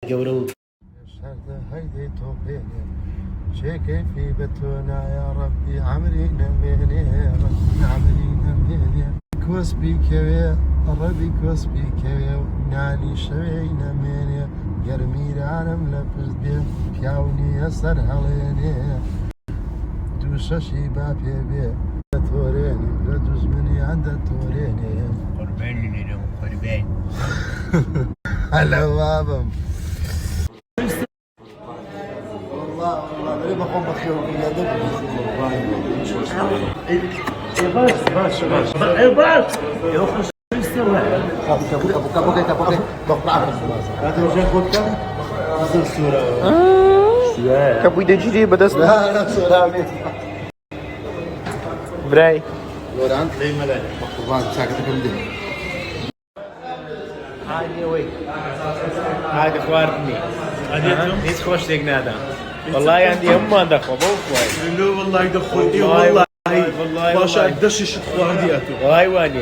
جورو هيدي توبيني شي كيفي بتونا يا ربي عمري نميني يا ربي عمري نميني كوس بيكوي ربي كوس بيكوي ناني شوي نميني قرمي رانم لبس بي بياوني يسر هليني دوششي بابي بي توريني لدوز مني عند توريني قربان لنا قربان. هلا بابم والله بري بقوم بخير يا Kapuj do dziś, bo das Bray. لوران لي ملل قربان ساكتكم دي هاي وي هاي اخواني ليش خوش لك نادا والله عندي هم دخوا مو كويس لا والله يدخل والله والله باشا قديش اخوانياته والله واني